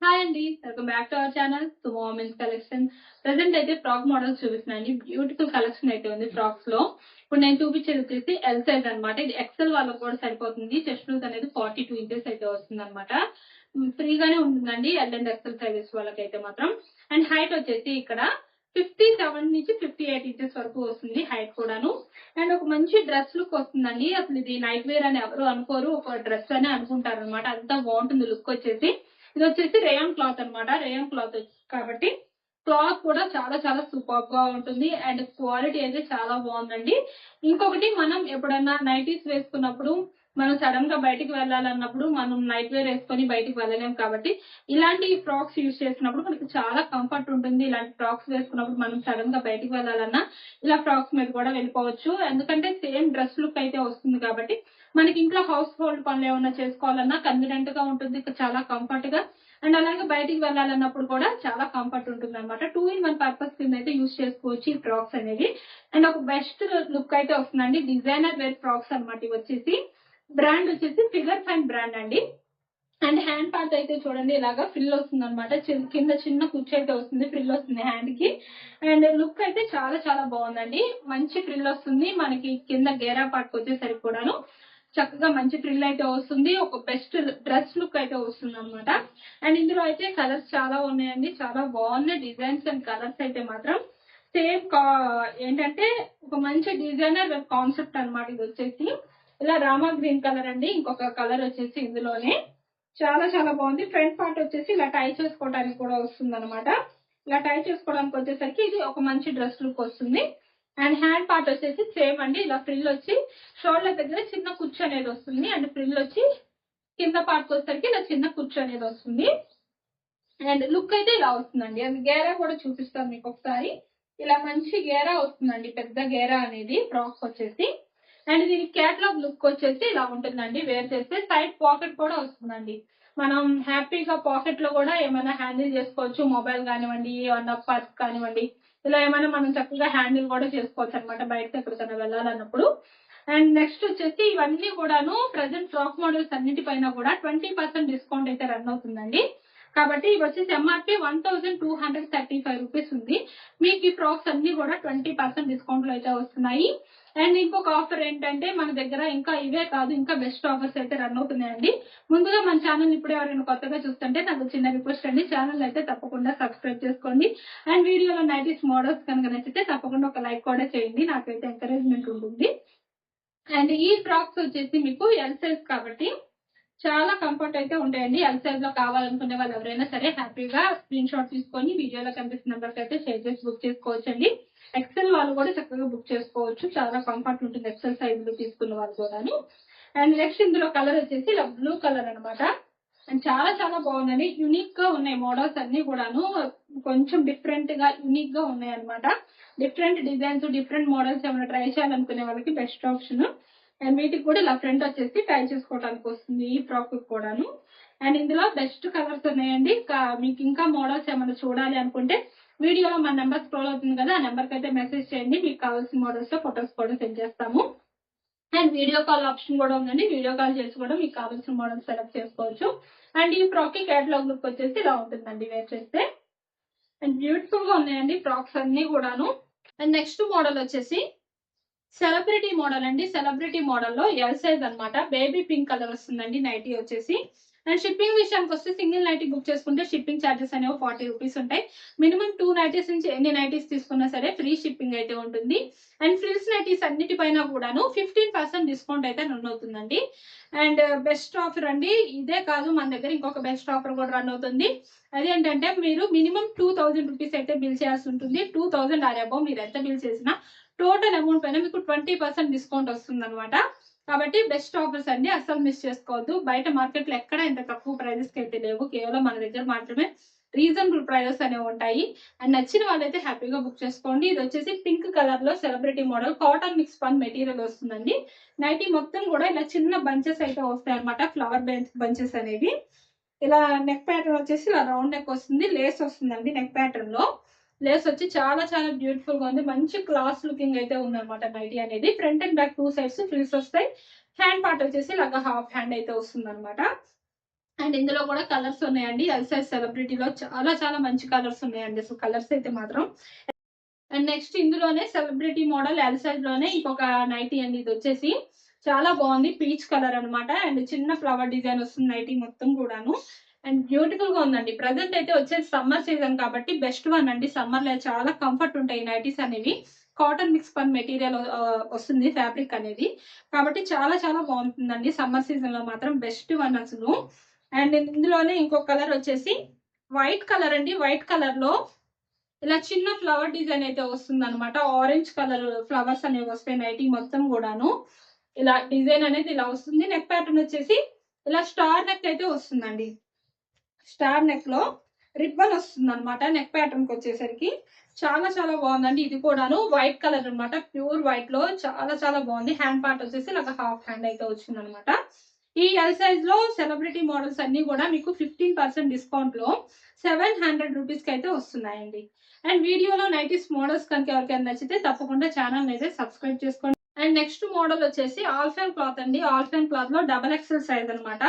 Hi అండి, welcome back to our channel Sumo men's collection. Present అయితే frock models చూపిస్తున్నాను. Beautiful collection అయితే ఉంది ఫ్రాక్స్ లో. ఇప్పుడు నేను చూపించేది వచ్చేసి ఎల్ సైజ్ అనమాట. ఇది ఎక్సెల్ వాళ్ళకి కూడా సరిపోతుంది. చెస్ట్ లూజ్ అనేది 42 ఇంచెస్ అయితే వస్తుంది అనమాట. ఫ్రీగానే ఉంటుందండి ఎల్ అండ్ ఎక్సెల్ సైజెస్ వాళ్ళకైతే మాత్రం. అండ్ హైట్ వచ్చేసి ఇక్కడ 57 నుంచి 58 ఇంచెస్ వరకు వస్తుంది హైట్ కూడాను. అండ్ ఒక మంచి డ్రెస్ లుక్ వస్తుందండి. అసలు ఇది నైట్ వేర్ అని ఎవరు అనుకోరు, ఒక డ్రెస్ అని అనుకుంటారు అనమాట. అంతా బాగుంటుంది లుక్ వచ్చేసి. ఇది వచ్చేసి రేయాన్ క్లాత్ అనమాట. రేయాన్ క్లాత్ కాబట్టి క్లాత్ కూడా చాలా చాలా సూపర్ గా ఉంటుంది. అండ్ క్వాలిటీ అయితే చాలా బాగుందండి. ఇంకొకటి, మనం ఎప్పుడన్నా నైటీస్ వేసుకున్నప్పుడు మనం సడన్ గా బయటికి వెళ్ళాలన్నప్పుడు మనం నైట్ వేర్ వేసుకొని బయటికి వెళ్ళలేము. కాబట్టి ఇలాంటి ఫ్రాక్స్ యూజ్ చేసినప్పుడు మనకి చాలా కంఫర్ట్ ఉంటుంది. ఇలాంటి ఫ్రాక్స్ వేసుకున్నప్పుడు మనం సడన్ గా బయటికి వెళ్ళాలన్నా ఇలా ఫ్రాక్స్ మీద కూడా వెళ్ళిపోవచ్చు. ఎందుకంటే సేమ్ డ్రెస్ లుక్ అయితే వస్తుంది కాబట్టి మనకి ఇంట్లో హౌస్ హోల్డ్ పనులు ఏమన్నా చేసుకోవాలన్నా కన్వీనియంట్ గా ఉంటుంది, చాలా కంఫర్ట్ గా. అండ్ అలాగే బయటికి వెళ్ళాలన్నప్పుడు కూడా చాలా కంఫర్ట్ ఉంటుంది అనమాట. 2-in-1 పర్పస్ కింద అయితే యూజ్ చేసుకోవచ్చు ఈ ఫ్రాక్స్ అనేది. అండ్ ఒక బెస్ట్ లుక్ అయితే వస్తుందండి. డిజైనర్ వేర్ ఫ్రాక్స్ అనమాట. ఇవి వచ్చేసి బ్రాండ్ వచ్చేసి ఫిగర్ ఫైన్ బ్రాండ్ అండి. అండ్ హ్యాండ్ పార్ట్ అయితే చూడండి, ఇలాగా ఫ్రిల్ వస్తుంది అనమాట. కింద చిన్న కుర్చీ అయితే వస్తుంది, ఫ్రిల్ వస్తుంది హ్యాండ్ కి. అండ్ లుక్ అయితే చాలా చాలా బాగుందండి. మంచి ఫ్రిల్ వస్తుంది మనకి. కింద గేరా పార్ట్ వచ్చేసరికి కూడాను చక్కగా మంచి ఫ్రిల్ అయితే వస్తుంది. ఒక బెస్ట్ డ్రెస్ లుక్ అయితే వస్తుంది అనమాట. అండ్ ఇందులో అయితే కలర్స్ చాలా ఉన్నాయండి. చాలా బాగున్నాయి డిజైన్స్ అండ్ కలర్స్ అయితే మాత్రం. సేమ్ ఏంటంటే ఒక మంచి డిజైనర్ కాన్సెప్ట్ అనమాట. ఇది వచ్చేసి ఇలా రామా గ్రీన్ కలర్ అండి. ఇంకొక కలర్ వచ్చేసి ఇందులోనే చాలా చాలా బాగుంది. ఫ్రంట్ పార్ట్ వచ్చేసి ఇలా టై చేసుకోవడానికి కూడా వస్తుంది అనమాట. ఇలా టై చేసుకోవడానికి వచ్చేసరికి ఇది ఒక మంచి డ్రెస్ లుక్ వస్తుంది. అండ్ హ్యాండ్ పార్ట్ వచ్చేసి సేమ్ అండి. ఇలా ఫ్రిల్ వచ్చి షోల్డర్ దగ్గర చిన్న కుచ్చు అనేది వస్తుంది. అండ్ ఫ్రిల్ వచ్చి కింద పార్ట్ వచ్చేసరికి ఇలా చిన్న కుచ్చు అనేది వస్తుంది. అండ్ లుక్ అయితే ఇలా వస్తుందండి. అది గేరా కూడా చూపిస్తాను మీకు ఒకసారి. ఇలా మంచి గేరా వస్తుందండి, పెద్ద గేరా అనేది ఫ్రాక్ వచ్చేసి. అండ్ దీని క్యాటలాగ్ లుక్ వచ్చేసి ఇలా ఉంటుందండి. వేర్ చేస్తే సైడ్ పాకెట్ కూడా వస్తుందండి. మనం హ్యాపీగా పాకెట్ లో కూడా ఏమైనా హ్యాండిల్ చేసుకోవచ్చు. మొబైల్ కానివ్వండి, ఏమన్నా పర్స్ కానివ్వండి, ఇలా ఏమైనా మనం చక్కగా హ్యాండిల్ కూడా చేసుకోవచ్చు అనమాట బయటకు ఎక్కడికైనా వెళ్ళాలన్నప్పుడు. అండ్ నెక్స్ట్ వచ్చేసి ఇవన్నీ కూడాను ప్రెసెంట్ ఫ్రాక్ మోడల్స్ అన్నిటిపైన కూడా 20% డిస్కౌంట్ అయితే రన్ అవుతుందండి. కాబట్టి ఇవి వచ్చేసి ఎంఆర్పి 1235 రూపీస్ ఉంది. మీకు ఈ ఫ్రాక్స్ అన్ని కూడా 20% డిస్కౌంట్ లో అయితే వస్తున్నాయి. అండ్ ఇంకొక ఆఫర్ ఏంటంటే మన దగ్గర ఇంకా ఇవే కాదు, ఇంకా బెస్ట్ ఆఫర్స్ అయితే రన్ అవుతున్నాయండి. ముందుగా మన ఛానల్ ఇప్పుడు ఎవరైనా కొత్తగా చూస్తుంటే నాకు చిన్న రిక్వెస్ట్ అండి, ఛానల్ అయితే తప్పకుండా సబ్స్క్రైబ్ చేసుకోండి. అండ్ వీడియోలో నైటీస్ మోడల్స్ కనుక నచ్చితే తప్పకుండా ఒక లైక్ కూడా చేయండి, నాకైతే ఎంకరేజ్మెంట్ ఉంటుంది. అండ్ ఈ ఫ్రాక్స్ వచ్చేసి మీకు ఎల్ సైజ్ కాబట్టి చాలా కంఫర్ట్ అయితే ఉంటాయండి. ఎల్ సైజ్ లో కావాలనుకునే వాళ్ళు ఎవరైనా సరే హ్యాపీగా స్క్రీన్ షాట్ తీసుకొని వీడియోలో కనిపిస్తున్న నెంబర్కి అయితే షేర్ చేసి బుక్ చేసుకోవచ్చు అండి. ఎక్సెల్ వాళ్ళు కూడా చక్కగా బుక్ చేసుకోవచ్చు. చాలా కంఫర్ట్ ఉంటుంది ఎక్సెల్ సైజ్ లో తీసుకున్న వాళ్ళు కూడా. అండ్ నెక్స్ట్ ఇందులో కలర్ వచ్చేసి ఇలా బ్లూ కలర్ అనమాట. అండ్ చాలా చాలా బాగుందండి. యూనిక్ గా ఉన్నాయి మోడల్స్ అన్ని కూడాను. కొంచెం డిఫరెంట్ గా యూనిక్ గా ఉన్నాయి అనమాట. డిఫరెంట్ డిజైన్స్, డిఫరెంట్ మోడల్స్ ఏమైనా ట్రై చేయాలనుకునే వాళ్ళకి బెస్ట్ ఆప్షన్. అండ్ వీటికి కూడా ఇలా ఫ్రంట్ వచ్చేసి టై చేసుకోవడానికి వస్తుంది ఈ ఫ్రాక్ కూడాను. అండ్ ఇందులో బెస్ట్ కలర్స్ ఉన్నాయండి. మీకు ఇంకా మోడల్స్ ఏమైనా చూడాలి అనుకుంటే వీడియోలో మన నెంబర్ స్క్రోల్ అవుతుంది కదా, ఆ నెంబర్కి అయితే మెసేజ్ చేయండి. మీకు కావాల్సిన మోడల్స్ లో ఫొటోస్ కూడా సెండ్ చేస్తాము. అండ్ వీడియో కాల్ ఆప్షన్ కూడా ఉందండి. వీడియో కాల్ చేసి కూడా మీకు కావాల్సిన మోడల్ సెలెక్ట్ చేసుకోవచ్చు. అండ్ ఈ ఫ్రాక్ కి కేటలాగ్ లుక్ వచ్చేసి ఇలా ఉంటుందండి వేర్ చేస్తే. అండ్ బ్యూటిఫుల్ గా ఉన్నాయండి ఫ్రాక్స్ అన్ని కూడాను. అండ్ నెక్స్ట్ మోడల్ వచ్చేసి సెలబ్రిటీ మోడల్ అండి. సెలబ్రిటీ మోడల్లో ఎల్ సైజ్ అనమాట. బేబీ పింక్ కలర్ వస్తుందండి నైటీ వచ్చేసి. అండ్ షిప్పింగ్ విషయానికి వస్తే సింగిల్ నైటీ బుక్ చేసుకుంటే షిప్పింగ్ ఛార్జెస్ అనేవి 40 రూపీస్ ఉంటాయి. మినిమం 2 నైటీస్ నుంచి ఎన్ని నైటీస్ తీసుకున్నా సరే ఫ్రీ షిప్పింగ్ అయితే ఉంటుంది. అండ్ ఫ్రిల్స్ నైటీస్ అన్నిటిపైన కూడాను 15% డిస్కౌంట్ అయితే రన్ అవుతుందండి. అండ్ బెస్ట్ ఆఫర్ అండి. ఇదే కాదు, మన దగ్గర ఇంకొక బెస్ట్ ఆఫర్ కూడా రన్ అవుతుంది. అదేంటంటే మీరు మినిమం 2000 రూపీస్ అయితే బిల్ చేయాల్సి ఉంటుంది. 2000 ఆర్ అబౌవ్ మీరు ఎంత బిల్ చేసినా టోటల్ అమౌంట్ పైన మీకు 20% డిస్కౌంట్ వస్తుంది అనమాట. కాబట్టి బెస్ట్ ఆఫర్స్ అండి, అస్సలు మిస్ చేసుకోవద్దు. బయట మార్కెట్ లో ఎక్కడ ఇంత తక్కువ ప్రైజెస్ కి అయితే లేవు. కేవలం మన దగ్గర మాత్రమే రీజనబుల్ ప్రైజెస్ అనేవి ఉంటాయి. అండ్ నచ్చిన వాళ్ళైతే హ్యాపీగా బుక్ చేసుకోండి. ఇది వచ్చేసి పింక్ కలర్ లో సెలబ్రిటీ మోడల్ కాటన్ మిక్స్ పన్ మెటీరియల్ వస్తుందండి. నైటీ మొత్తం కూడా ఇలా చిన్న బంచెస్ అయితే వస్తాయి అనమాట. ఫ్లవర్ బంచెస్ అనేవి. ఇలా నెక్ ప్యాటర్న్ వచ్చేసి ఇలా రౌండ్ నెక్ వస్తుంది. లేస్ వస్తుందండి నెక్ ప్యాటర్న్ లో. లేస్ వచ్చి చాలా చాలా బ్యూటిఫుల్ గా ఉంది. మంచి క్లాస్ లుకింగ్ అయితే ఉందన్నమాట నైటీ అనేది. Front and back 2 sides frills వస్తాయి. హ్యాండ్ పార్ట్ వచ్చేసి ఇలాగా హాఫ్ హ్యాండ్ అయితే వస్తుంది అనమాట. అండ్ ఇందులో కూడా కలర్స్ ఉన్నాయండి. ఎల్ సైజ్ సెలబ్రిటీలో చాలా చాలా మంచి కలర్స్ ఉన్నాయండి. అసలు కలర్స్ అయితే మాత్రం. అండ్ నెక్స్ట్ ఇందులోనే సెలబ్రిటీ మోడల్ ఎల్ సైజ్ లోనే ఇంకొక నైటీ అండి. ఇది వచ్చేసి చాలా బాగుంది, పీచ్ కలర్ అన్నమాట. అండ్ చిన్న ఫ్లవర్ డిజైన్ వస్తుంది నైటీ మొత్తం కూడాను. అండ్ బ్యూటిఫుల్ గా ఉందండి. ప్రజెంట్ అయితే వచ్చేసి సమ్మర్ సీజన్ కాబట్టి బెస్ట్ వన్ అండి. సమ్మర్ లో చాలా కంఫర్ట్ ఉంటాయి నైటీస్ అనేవి. కాటన్ మిక్స్ పన్ మెటీరియల్ వస్తుంది ఫ్యాబ్రిక్ అనేది, కాబట్టి చాలా చాలా బాగుంటుందండి. సమ్మర్ సీజన్ లో మాత్రం బెస్ట్ వన్ అసలు. అండ్ ఇందులోనే ఇంకో కలర్ వచ్చేసి వైట్ కలర్ అండి. వైట్ కలర్ లో ఇలా చిన్న ఫ్లవర్ డిజైన్ అయితే వస్తుంది అనమాట. ఆరెంజ్ కలర్ ఫ్లవర్స్ అనేవి వస్తాయి నైటీ మొత్తం కూడాను. ఇలా డిజైన్ అనేది ఇలా వస్తుంది. నెక్ ప్యాటర్న్ వచ్చేసి ఇలా స్టార్ నెక్ అయితే వస్తుందండి. స్టార్ నెక్ లో రిబ్బన్ వస్తుంది అనమాట నెక్ ప్యాటర్న్ కి వచ్చేసరికి. చాలా చాలా బాగుందండి. ఇది కూడాను వైట్ కలర్ అనమాట, ప్యూర్ వైట్ లో చాలా చాలా బాగుంది. హ్యాండ్ పార్ట్ వచ్చేసి ఇలా హాఫ్ హ్యాండ్ అయితే వచ్చింది అనమాట. ఈ ఎల్ సైజ్ లో సెలబ్రిటీ మోడల్స్ అన్ని కూడా మీకు 15% డిస్కౌంట్ లో 700 రూపీస్ కి అయితే వస్తున్నాయండి. అండ్ వీడియోలో నైటీస్ మోడల్స్ కనుక ఎవరికైనా నచ్చితే తప్పకుండా ఛానల్ అయితే సబ్స్క్రైబ్ చేసుకోండి. అండ్ నెక్స్ట్ మోడల్ వచ్చేసి ఆల్ఫెన్ క్లాత్ అండి. ఆల్ఫెన్ క్లాత్ లో XXL సైజ్ అనమాట.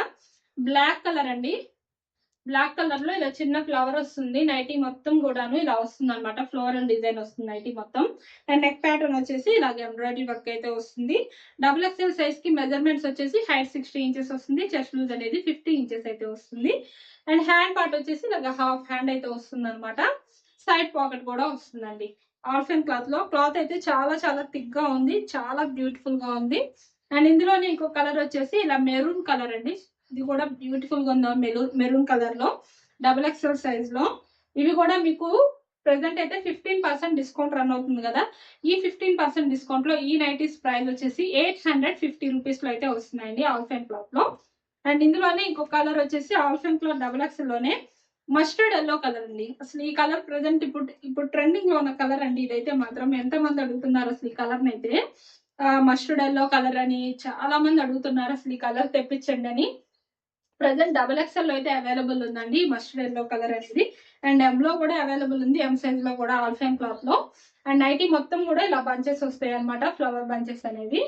బ్లాక్ కలర్ అండి. బ్లాక్ కలర్ లో ఇలా చిన్న ఫ్లవర్ వస్తుంది నైటీ మొత్తం కూడాను. ఇలా వస్తుంది అనమాట, ఫ్లోరల్ డిజైన్ వస్తుంది నైటీ మొత్తం. అండ్ నెక్ ప్యాటర్న్ వచ్చేసి ఇలాగే ఎంబ్రాయిడరీ వర్క్ అయితే వస్తుంది. XXL సైజ్ కి మెజర్మెంట్స్ వచ్చేసి హైట్ 60 ఇంచెస్ వస్తుంది. చెస్ట్ లూజ్ అనేది 50 ఇంచెస్ అయితే వస్తుంది. అండ్ హ్యాండ్ పార్ట్ వచ్చేసి ఇలాగ హాఫ్ హ్యాండ్ అయితే వస్తుంది అనమాట. సైడ్ పాకెట్ కూడా వస్తుందండి. ఆల్ఫెన్ క్లాత్ లో క్లాత్ అయితే చాలా చాలా థిక్ గా ఉంది, చాలా బ్యూటిఫుల్ గా ఉంది. అండ్ ఇందులోనే ఇంకో కలర్ వచ్చేసి ఇలా మెరూన్ కలర్ అండి. ఇది కూడా బ్యూటిఫుల్ గా ఉంది, మెరూన్ కలర్ లో XXL సైజ్ లో. ఇవి కూడా మీకు ప్రెసెంట్ అయితే 15% డిస్కౌంట్ రన్ అవుతుంది కదా. ఈ 15% డిస్కౌంట్ లో ఈ నైటీస్ ప్రైస్ వచ్చేసి 850 రూపీస్ లో అయితే వస్తున్నాయండి ఆల్ఫెన్ క్లాత్ లో. అండ్ ఇందులోనే ఇంకొక కలర్ వచ్చేసి ఆల్ఫెన్ క్లాత్ XXL లోనే మస్టర్డ్ ఎల్లో కలర్ అండి. అసలు ఈ కలర్ ప్రెసెంట్ ఇప్పుడు ట్రెండింగ్ లో ఉన్న కలర్ అండి. ఇదైతే మాత్రం ఎంత మంది అడుగుతున్నారు అసలు ఈ కలర్ అయితే. మస్టర్డ్ ఎల్లో కలర్ అని చాలా మంది అడుగుతున్నారు, అసలు ఈ కలర్ తెప్పించండి అని. ప్రెసెంట్ XXL లో అయితే అవైలబుల్ ఉందండి మస్టర్డ్ ఎల్లో కలర్ అనేది. అండ్ ఎం లో కూడా అవైలబుల్ ఉంది, ఎం సైజ్ లో కూడా ఆల్ఫైన్ క్లాత్ లో. అండ్ నైటీ మొత్తం కూడా ఇలా బంచెస్ వస్తాయి అనమాట, ఫ్లవర్ బంచెస్ అనేవి.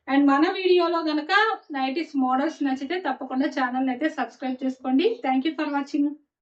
అండ్ మన వీడియోలో గనక నైటీస్ మోడల్స్ నచ్చితే తప్పకుండా ఛానల్ అయితే సబ్స్క్రైబ్ చేసుకోండి. Thank you for watching.